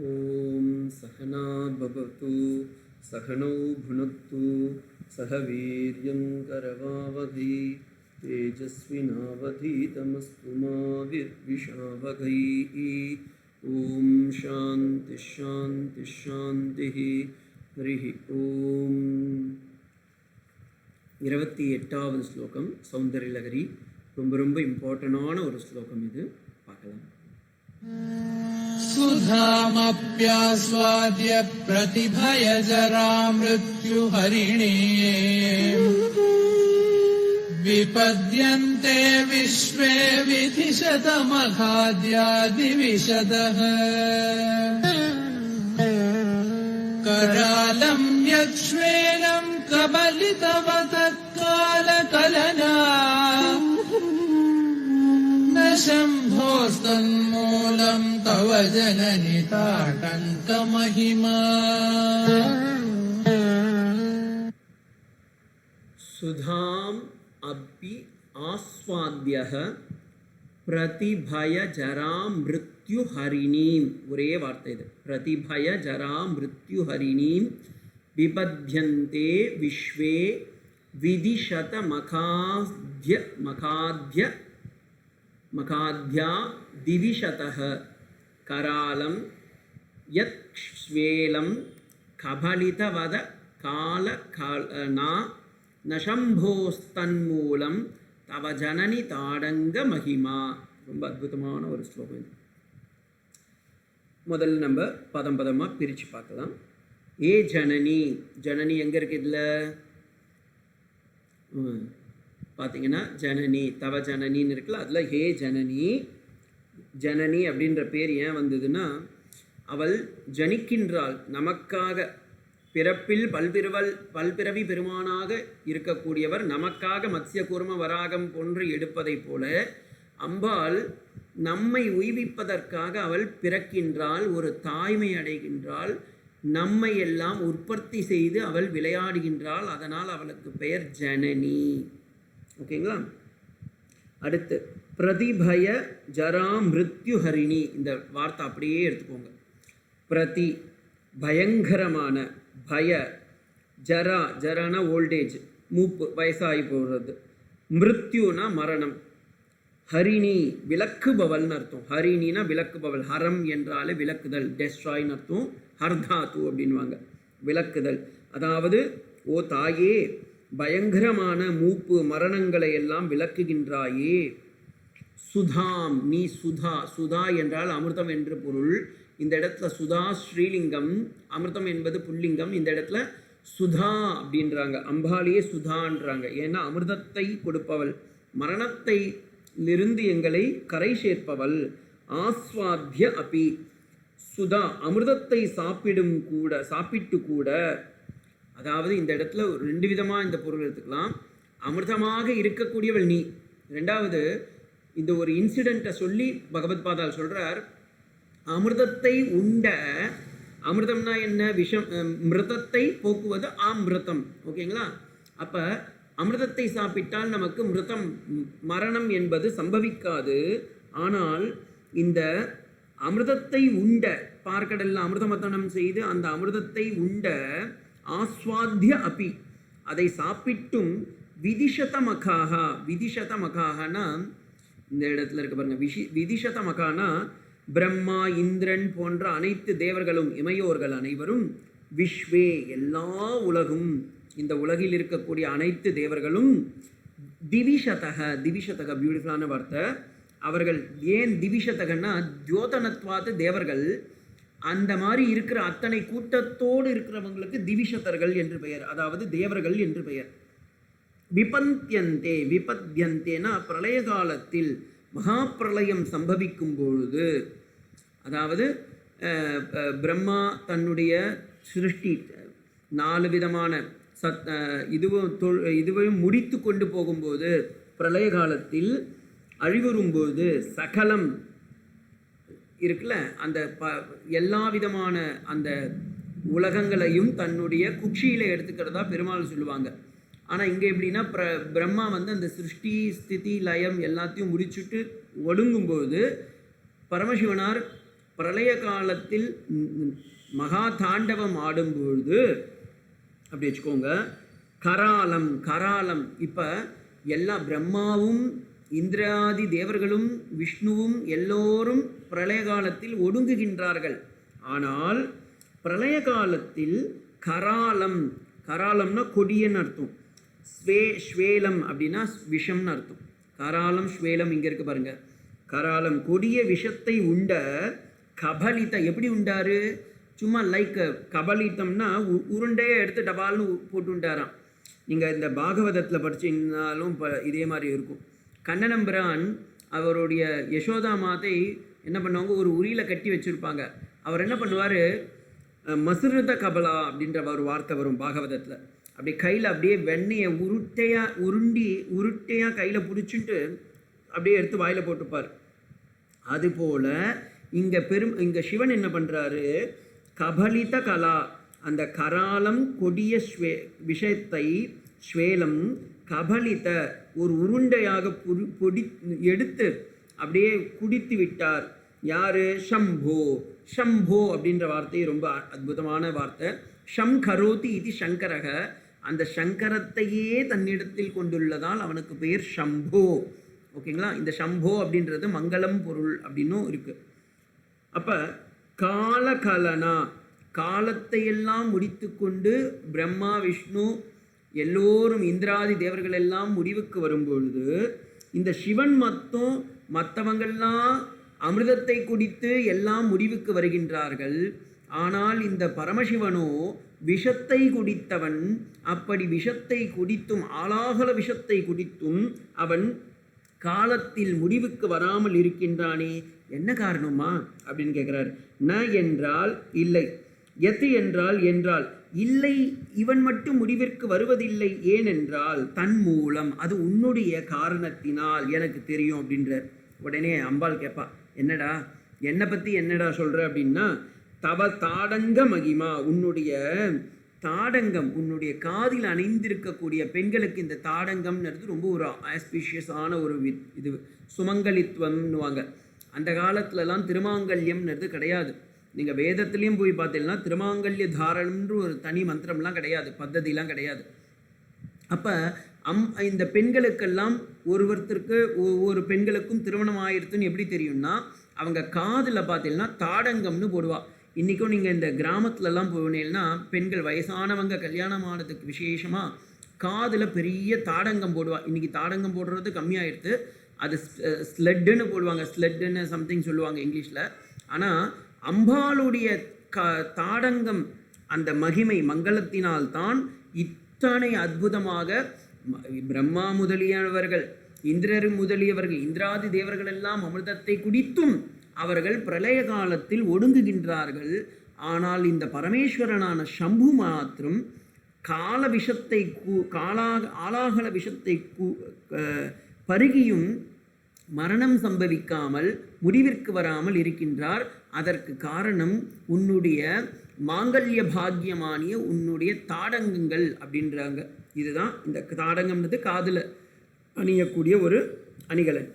ஓம் சகனா பவது சகனௌ புனக்து சக வீர்யம் கரவாவகை தேஜஸ்வினாவதீதமஸ்து மா வித்விஷாவகை. ஓம் சாந்தி ஷாந்தி ஷாந்தி. ஹரி ஓம். 28வது ஸ்லோகம் சௌந்தர்யலகரி. ரொம்ப இம்பார்ட்டண்டான ஒரு ஸ்லோகம் இது. பார்க்கலாம். சுதாமப்யாஸ்வாத்ய பிரதிபயஜரா மிருத்யுஹரிணே விபத்யந்தே விஸ்வே விதிஷதமகாத்யாதிவிஷதः கராலம் யக்ஷ்வேனம் கபலிதவதக் காலகலனா शम्भोस्तन्मूलं तव जननि ताटङ्कमहिमा. सुधाम् अपि आस्वाद्यः प्रतिभयजरां मृत्युहरिणीं. ஒரே வார்த்தை இது. प्रतिभयजरां मृत्युहरिणीं विपद्यन्ते विश्वे मखाद्या दिविशतः करालं यत्श्वेलं कबलितवद कालकलना न शम्भोस्तन्मूलं तव जननि ताडंग महिमा. ரொம்ப அற்புதமான ஒரு ஸ்லோகம் இது. முதல்ல நம்ம பதம் பதமாக பிரித்து பார்க்கலாம். ஏ ஜனனி. ஜனனி எங்கே இருக்குது இதில்? பார்த்தீங்கன்னா ஜனனி தவ ஜனனின்னு இருக்குல்ல, அதில் ஹே ஜனனி. ஜனனி அப்படின்ற பேர் ஏன் வந்ததுன்னா, அவள் ஜனிக்கின்றாள் நமக்காக. பிறப்பில் பல்பிறவி பெருமானாக இருக்கக்கூடியவர் நமக்காக மத்ஸ்ய கூர்ம வராகம் போன்று எடுப்பதைப் போல அம்பாள் நம்மை உய்விப்பதற்காக அவள் பிறக்கின்றாள், ஒரு தாய்மை அடைகின்றாள், நம்மை எல்லாம் உற்பத்தி செய்து அவள் விளையாடுகின்றாள். அதனால் அவளுக்கு பெயர் ஜனனி. ஓகேங்களா? அடுத்து பிரதிபய ஜரா மிருத்யுஹரிணி. இந்த வார்த்தை அப்படியே எடுத்துக்கோங்க. பிரதி பயங்கரமான, பய ஜரா ஜரானா ஓல்டேஜ், மூப்பு, வயசாகி போகிறது. மிருத்யுனா மரணம். ஹரிணி விளக்குபவல்னு அர்த்தம். ஹரிணினா விளக்குபவள். ஹரம் என்றாலே விளக்குதல், டெஸ்ட்ராய்னு அர்த்தம். ஹர்தாத்து அப்படின்வாங்க, விளக்குதல். அதாவது ஓ தாயே, பயங்கரமான மூப்பு மரணங்களை எல்லாம் விளக்குகின்றாயே. சுதாம், நீ சுதா. சுதா என்றால் அமிர்தம் என்று பொருள். இந்த இடத்துல சுதா ஸ்ரீலிங்கம், அமிர்தம் என்பது புல்லிங்கம். இந்த இடத்துல சுதா அப்படின்றாங்க. அம்பாலியே சுதான்றாங்க. ஏன்னா அமிர்தத்தை கொடுப்பவள், மரணத்தை இருந்து எங்களை கரை சேர்ப்பவள். ஆஸ்வாத்ய அபி. சுதா அமிர்தத்தை சாப்பிட்டு கூட. அதாவது இந்த இடத்துல ரெண்டு விதமாக இந்த பொருள் எடுத்துக்கலாம். அமிர்தமாக இருக்கக்கூடியவள் நீ. ரெண்டாவது, இந்த ஒரு இன்சிடெண்ட்டை சொல்லி பகவத் பாதால் சொல்கிறார், அமிர்தத்தை உண்ட. அமிர்தம்னா என்ன? விஷம். மிருதத்தை போக்குவது அமிர்தம். ஓகேங்களா? அப்போ அமிர்தத்தை சாப்பிட்டால் நமக்கு மரணம் என்பது சம்பவிக்காது. ஆனால் இந்த அமிர்தத்தை உண்ட, பார்க்கடலில் அமிர்தமத்தனம் செய்து அந்த அமிர்தத்தை உண்ட ஆஸ்வாத்ய அபி, அதை சாப்பிட்டும் விதிஷதமகாகா. விதிஷதமகாகனா இந்த இடத்துல இருக்க பாருங்க. விதிஷதமகானா பிரம்மா இந்திரன் போன்ற அனைத்து தேவர்களும், இமையோர்கள் அனைவரும், விஸ்வே எல்லா உலகும், இந்த உலகில் இருக்கக்கூடிய அனைத்து தேவர்களும், திவிஷதக. திவிஷதக பியூட்டிஃபுல்லான வார்த்தை. அவர்கள் ஏன் திவிஷதகன்னா, தியோதனத்வாத்து தேவர்கள். அந்த மாதிரி இருக்கிற அத்தனை கூட்டத்தோடு இருக்கிறவங்களுக்கு திவிஷதர்கள் என்று பெயர், அதாவது தேவர்கள் என்று பெயர். விபந்தியந்தே. விபத்யந்தேனா பிரளய காலத்தில், மகா பிரளயம் சம்பவிக்கும் பொழுது, அதாவது பிரம்மா சிருஷ்டி 4 விதமான இதுவும் முடித்து கொண்டு போகும்போது, பிரளய காலத்தில் அழிவுறும்போது, சகலம் இருக்குல்ல, அந்த எல்லா விதமான அந்த உலகங்களையும் தன்னுடைய குட்சியில் எடுத்துக்கிறதா பெருமாள் சொல்லுவாங்க. ஆனால் இங்கே எப்படின்னா, பிரம்மா அந்த சிருஷ்டி ஸ்திதி லயம் எல்லாத்தையும் முடிச்சுட்டு ஒடுங்கும்போது பரமசிவனார் பிரளய காலத்தில் மகா தாண்டவம் ஆடும்பொழுது அப்படி வச்சுக்கோங்க. கராலம் கராலம் இப்போ எல்லா பிரம்மாவும் இந்திராதி தேவர்களும் விஷ்ணுவும் எல்லோரும் பிரளய காலத்தில் ஒடுங்குகின்றார்கள். ஆனால் பிரளய காலத்தில் கராலம், கராலம்னா கொடியன்னு அர்த்தம், ஸ்வேலம் அப்படின்னா விஷம்னு அர்த்தம். கராலம் ஸ்வேலம் இங்கே இருக்கு பாருங்க. கராலம் கொடிய விஷத்தை உண்ட கபலித. எப்படி உண்டாரு? சும்மா லைக் கபலித்தம்னா உருண்டையை எடுத்து டபால்னு போட்டு உண்டாராம். நீங்கள் இந்த பாகவதத்தில் படிச்சிங்கனாலும் இதே மாதிரி இருக்கும். கண்ணனம்பிரான் அவருடைய யசோதா மாதை என்ன பண்ணுவாங்க, ஒரு உரியில் கட்டி வச்சுருப்பாங்க. அவர் என்ன பண்ணுவார், மசுருத கபலா அப்படின்ற ஒரு வார்த்தை வரும் பாகவதத்தில். அப்படி கையில் அப்படியே வெண்ணெயை உருட்டையாக கையில் பிடிச்சிட்டு அப்படியே எடுத்து வாயில் போட்டுப்பார். அதுபோல் இங்கே சிவன் என்ன பண்ணுறாரு, கபலித கலா, அந்த கராலம் கொடிய விஷயத்தை ஸ்வேலம் கபலித ஒரு உருண்டையாக பொடி எடுத்து அப்படியே குடித்து விட்டார். யார்? சம்போ. சம்போ அப்படின்ற வார்த்தை ரொம்ப அற்புதமான வார்த்தை. ஷம் கரோதி இது சங்கரக, அந்த சங்கரத்தையே தன்னிடத்தில் கொண்டுள்ளதால் அவனுக்கு பெயர் சம்போ. ஓகேங்களா? இந்த சம்போ அப்படின்றது மங்களம் பொருள் அப்படின்னும் இருக்குது. அப்போ காலகலனா, காலத்தை எல்லாம் முடித்து கொண்டு பிரம்மா விஷ்ணு எல்லோரும் இந்திராதி தேவர்கள் எல்லாம் முடிவுக்கு வரும்பொழுது இந்த சிவன் மற்றவங்கள்லாம் அமிர்தத்தை குடித்து எல்லாம் முடிவுக்கு வருகின்றார்கள். ஆனால் இந்த பரமசிவனோ விஷத்தை குடித்தவன். அப்படி விஷத்தை குடித்தும், ஆலாகல விஷத்தை குடித்தும் அவன் காலத்தில் முடிவுக்கு வராமல் இருக்கின்றானே, என்ன காரணமா அப்படின்னு கேட்குறார். ந என்றால் இல்லை, எது என்றால் இல்லை, இவன் மட்டும் முடிவிற்கு வருவதில்லை. ஏனென்றால் தன் மூலம், அது உன்னுடைய காரணத்தினால் எனக்கு தெரியும் அப்படின்றார். உடனே அம்பாள் கேட்பா, என்னடா என்னை பற்றி என்னடா சொல்கிற அப்படின்னா, தவ தாடங்க மகிமா, உன்னுடைய தாடங்கம், உன்னுடைய காதில் அணிந்திருக்கக்கூடிய பெண்களுக்கு இந்த தாடங்கம்ன்றது ரொம்ப ஒரு ஆஸ்பீஷியஸான ஒரு இது சுமங்கலித்துவம்னுவாங்க. அந்த காலத்துலலாம் திருமாங்கல்யம்ன்றது கிடையாது. நீங்கள் வேதத்துலேயும் போய் பார்த்தீங்கன்னா திருமாங்கல்ய தாரணம்ன்ற ஒரு தனி மந்திரம்லாம் கிடையாது, பத்ததிலாம் கிடையாது. அப்போ இந்த பெண்களுக்கெல்லாம் ஒருவருக்கு ஒவ்வொரு பெண்களுக்கும் திருமணம் ஆயிடுத்துன்னு எப்படி தெரியும்னா, அவங்க காதில் பார்த்தீங்கன்னா தாடங்கம்னு போடுவா. இன்றைக்கும் நீங்கள் இந்த கிராமத்துலலாம் போனீங்கன்னா பெண்கள் வயசானவங்க கல்யாணம் ஆனதுக்கு விசேஷமாக காதில் பெரிய தாடங்கம் போடுவா. இன்றைக்கி தாடங்கம் போடுறது கம்மியாகிடுது, அது ஸ்லெட்டுன்னு போடுவாங்க, ஸ்லெட்டுன்னு சம்திங் சொல்லுவாங்க இங்கிலீஷில். ஆனால் அம்பாளுடைய தாடங்கம் அந்த மகிமை மங்களத்தினால்தான் இத்தனை அற்புதமாக பிரம்மா முதலியவர்கள், இந்திரர் முதலியவர்கள், இந்திராதி தேவர்கள் எல்லாம் அமிர்தத்தை குடித்தும் அவர்கள் பிரளய காலத்தில் ஒடுங்குகின்றார்கள். ஆனால் இந்த பரமேஸ்வரனான சம்பு மாத்திரம் கால விஷத்தை ஆலாகல விஷத்தை பருகியும் மரணம் சம்பவிக்காமல் முடிவிற்கு வராமல் இருக்கின்றார். அதற்கு காரணம் உன்னுடைய மாங்கல்ய பாக்கியமானிய உன்னுடைய தாடங்கங்கள் அப்படின்றாங்க. இதுதான் இந்த தாடங்கம்ன்றது காதில் அணியக்கூடிய ஒரு அணிகலன்,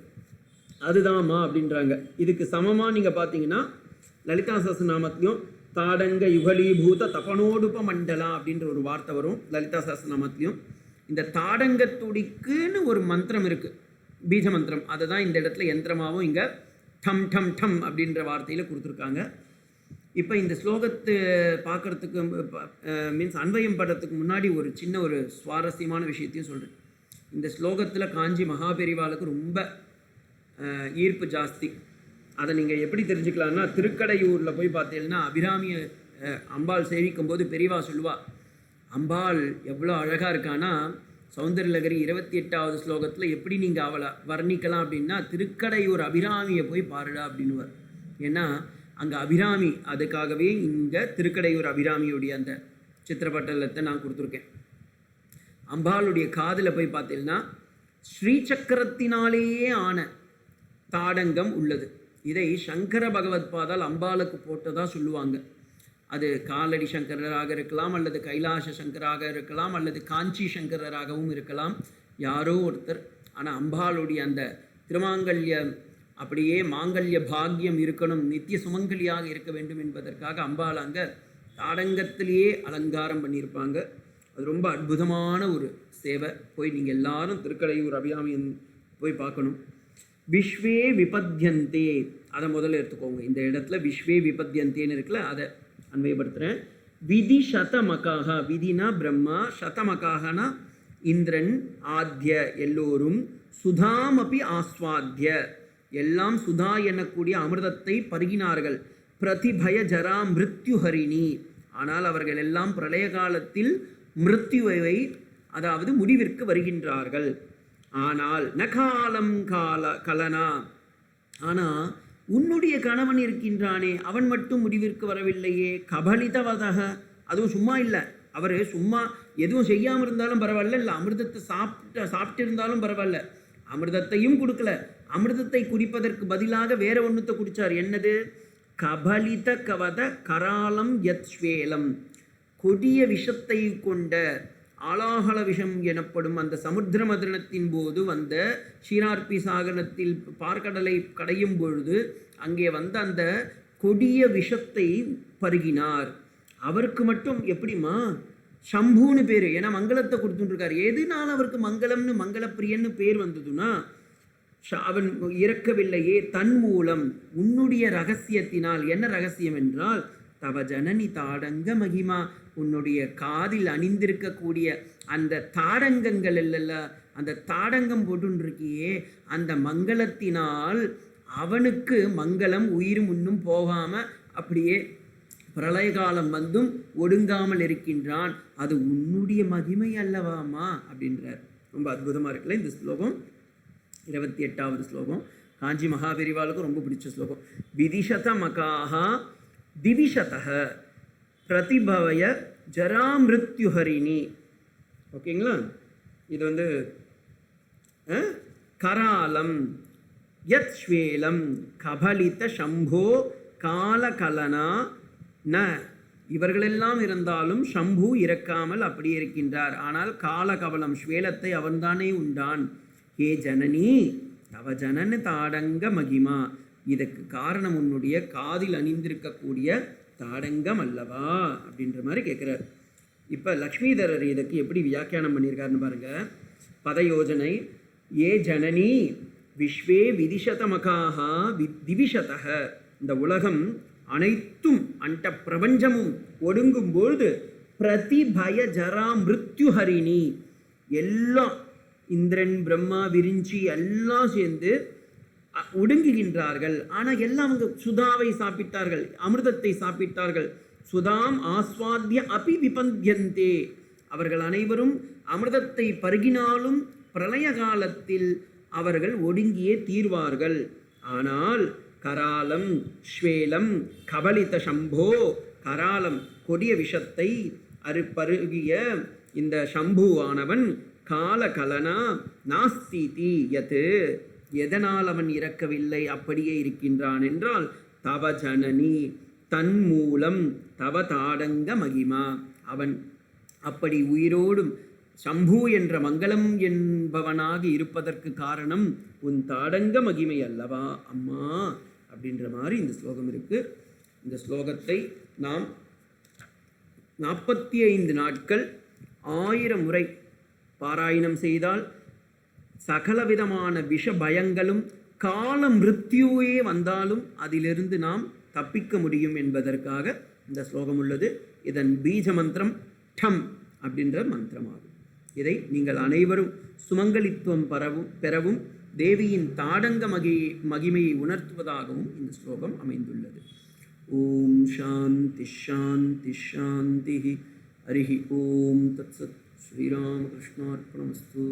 அதுதான்மா அப்படின்றாங்க. இதுக்கு சமமாக நீங்கள் பார்த்தீங்கன்னா லலிதா சஹஸ்ரநாமத்திலையும் தாடங்க யுகலீபூத தபனோடுப மண்டலா அப்படின்ற ஒரு வார்த்தை வரும் லலிதா சஹஸ்ரநாமத்திலையும். இந்த தாடங்கத்துடிக்குன்னு ஒரு மந்திரம் இருக்குது, பீஜ மந்திரம். அதை தான் இந்த இடத்துல யந்திரமாகவும் இங்கே டம் டம் டம் அப்படின்ற வார்த்தையில் கொடுத்துருக்காங்க. இப்போ இந்த ஸ்லோகத்தை பார்க்குறதுக்கு மீன்ஸ் அன்வயம் படுறதுக்கு முன்னாடி ஒரு சின்ன ஒரு சுவாரஸ்யமான விஷயத்தையும் சொல்கிறேன். இந்த ஸ்லோகத்தில் காஞ்சி மகாபெரிவாளுக்கு ரொம்ப ஈர்ப்பு ஜாஸ்தி. அதை நீங்கள் எப்படி தெரிஞ்சுக்கலான்னா, திருக்கடையூரில் போய் பார்த்தீங்கன்னா அபிராமியை அம்பாள் சேவிக்கும் போது பெரியவா சொல்லுவா, அம்பாள் எவ்வளோ அழகாக இருக்கானா, சௌந்தரலகரி 28வது ஸ்லோகத்தில் எப்படி நீங்கள் அவளை வர்ணிக்கலாம் அப்படின்னா, திருக்கடையூர் அபிராமியை போய் பாருடா அப்படின்னுவார். ஏன்னா அங்கே அபிராமி, அதுக்காகவே இங்கே திருக்கடையூர் அபிராமியுடைய அந்த சித்திரப்பட்டலத்தை நான் கொடுத்துருக்கேன். அம்பாளுடைய காதில் போய் பார்த்தீங்கன்னா ஸ்ரீசக்கரத்தினாலேயே ஆன தாடங்கம் உள்ளது. இதை சங்கர பகவத்பாதால் அம்பாளுக்கு போட்டதாக சொல்லுவாங்க. அது காலடி சங்கரராக இருக்கலாம், அல்லது கைலாச சங்கராக இருக்கலாம், அல்லது காஞ்சி சங்கரராகவும் இருக்கலாம், யாரோ ஒருத்தர். ஆனால் அம்பாளுடைய அந்த திருமாங்கல்ய அப்படியே மாங்கல்ய பாக்கியம் இருக்கணும், நித்திய சுமங்கலியாக இருக்க வேண்டும் என்பதற்காக அம்பாள் அங்கே தாடங்கத்திலேயே அலங்காரம் பண்ணியிருப்பாங்க. அது ரொம்ப அற்புதமான ஒரு சேவை. போய் நீங்கள் எல்லாரும் திருக்கடையூர் அபிராமியன் போய் பார்க்கணும். விஸ்வே விபத்யந்தே, அதை முதல்ல எடுத்துக்கோங்க. இந்த இடத்துல விஸ்வே விபத்யந்தேன்னு இருக்குல்ல, அதை அன்வயப்படுத்துகிறேன். விதி சதமகாக, விதினா பிரம்மா, சதமகாகனா இந்திரன், ஆத்ய எல்லோரும், சுதாமபி ஆஸ்வாத்திய எல்லாம் சுதா எனக்கூடிய அமிர்தத்தை பருகினார்கள். பிரதிபய ஜரா மிருத்யுஹரிணி, ஆனால் அவர்கள் எல்லாம் பிரளய காலத்தில் மிருத்யுவை அதாவது முடிவிற்கு வருகின்றார்கள். ஆனால் நகாலம் கலனா, ஆனால் உன்னுடைய கணவன் இருக்கின்றானே அவன் மட்டும் முடிவிற்கு வரவில்லையே. கபலிதவதக, அதுவும் சும்மா இல்லை, அவர் சும்மா எதுவும் செய்யாமல் இருந்தாலும் பரவாயில்ல, இல்லை அமிர்தத்தை சாப்பிட்டு இருந்தாலும் பரவாயில்ல, அமிர்தத்தையும் கொடுக்கல. அமிர்தத்தை குடிப்பதற்கு பதிலாக வேற ஒன்றுத்தை குடித்தார். என்னது? கபலித கவத கராலம் யத்ஸ்வேலம், கொடிய விஷத்தை கொண்ட ஆலாகல விஷம் எனப்படும் அந்த சமுத்திர மதனத்தின் போது வந்த ஷீரார்பி சாகரத்தில் பார்க்கடலை கடையும் பொழுது அங்கே வந்த அந்த கொடிய விஷத்தை பருகினார். அவருக்கு மட்டும் எப்படிமா சம்பூன்னு பேர், ஏன்னா மங்களத்தை கொடுத்துட்டுருக்காரு. எதுனால அவருக்கு மங்களம்னு மங்களப்பிரியன்னு பேர் வந்ததுன்னா, அவன் இறக்கவில்லையே தன் மூலம், உன்னுடைய ரகசியத்தினால். என்ன ரகசியம் என்றால், தவ ஜனனி தாடங்க மகிமா, உன்னுடைய காதில் அணிந்திருக்கக்கூடிய அந்த தாடங்கங்கள் இல்லைல்ல, அந்த தாடங்கம் போட்டுருக்கியே, அந்த மங்களத்தினால் அவனுக்கு மங்களம் உயிர் முன்னும் போகாமல் அப்படியே பிரளய காலம் வந்தும் ஒடுங்காமல் இருக்கின்றான். அது உன்னுடைய மகிமை அல்லவாமா அப்படின்றார். ரொம்ப அற்புதமாக இருக்குல்ல இந்த ஸ்லோகம். 28வது ஸ்லோகம் காஞ்சி மகாபெரிவாளுக்கும் ரொம்ப பிடிச்ச ஸ்லோகம். விதிஷத மகாஹா திவிஷதஹ பிரதிபவய ஜராமிருத்யுஹரிணி. ஓகேங்களா? இது வந்து கராலம் யத் ஸ்வேலம் கபலித சம்போ காலகலனா ந, இவர்களெல்லாம் இருந்தாலும் சம்பு இறக்காமல் அப்படியே இருக்கின்றார். ஆனால் காலகவலம் ஸ்வேலத்தை அவன்தானே உண்டான். ஹே ஜனனி தவ ஜனன தாடங்க மகிமா, இதற்கு காரணம் உன்னுடைய காதில் அணிந்திருக்கக்கூடிய தாடங்கம் அல்லவா அப்படின்ற மாதிரி கேட்குறார். இப்போ லக்ஷ்மிதரர் இதுக்கு எப்படி வியாக்கியானம் பண்ணியிருக்காருன்னு பாருங்கள். பதயோஜனை. ஏ ஜனனி விஸ்வே விதிஷதமகாக திவிஷதக, இந்த உலகம் அனைத்தும் அந்த பிரபஞ்சமும் ஒடுங்கும்போது பிரதிபய ஜரா மிருத்யுஹரிணி, எல்லாம் இந்திரன் பிரம்மா விரிஞ்சி எல்லாம் சேர்ந்து ஒடுங்குகின்றார்கள். ஆனால் எல்லாம் அவங்க சுதாவை சாப்பிட்டார்கள், அமிர்தத்தை சாப்பிட்டார்கள். சுதாம் ஆஸ்வாத்திய அபி விபந்தியந்தே, அவர்கள் அனைவரும் அமிர்தத்தை பருகினாலும் பிரளய காலத்தில் அவர்கள் ஒடுங்கியே தீர்வார்கள். ஆனால் கராலம் ஸ்வேலம் கபலித சம்போ, கராலம் கொடிய விஷத்தை பருகிய இந்த சம்புவானவன் காலகலனா நாஸ்திதி யத், எதனால் அவன் இறக்கவில்லை அப்படியே இருக்கின்றான் என்றால், தவ ஜனனி தன் மூலம் தவ தாடங்க மகிமா, அவன் அப்படி உயிரோடும் சம்பு என்ற மங்களம் என்பவனாக இருப்பதற்கு காரணம் உன் தாடங்க மகிமை அல்லவா அம்மா அப்படின்ற மாதிரி இந்த ஸ்லோகம் இருக்குது. இந்த ஸ்லோகத்தை நாம் 45 நாட்கள் 1000 முறை பாராயணம் செய்தால் சகலவிதமான விஷ பயங்களும் கால மிருத்யுவே வந்தாலும் அதிலிருந்து நாம் தப்பிக்க முடியும் என்பதற்காக இந்த ஸ்லோகம் உள்ளது. இதன் பீஜ மந்திரம் டம் அப்படின்ற மந்திரமாகும். இதை நீங்கள் அனைவரும் சுமங்கலித்துவம் பெறவும் தேவியின் தாடங்க மகிமையை உணர்த்துவதாகவும் இந்த ஸ்லோகம் அமைந்துள்ளது. ஓம் சாந்தி ஷாந்தி ஷாந்தி. ஹரி ஓம் தத்சத். ஸ்ரீராமகிருஷ்ணார்ப்பணமஸ்து.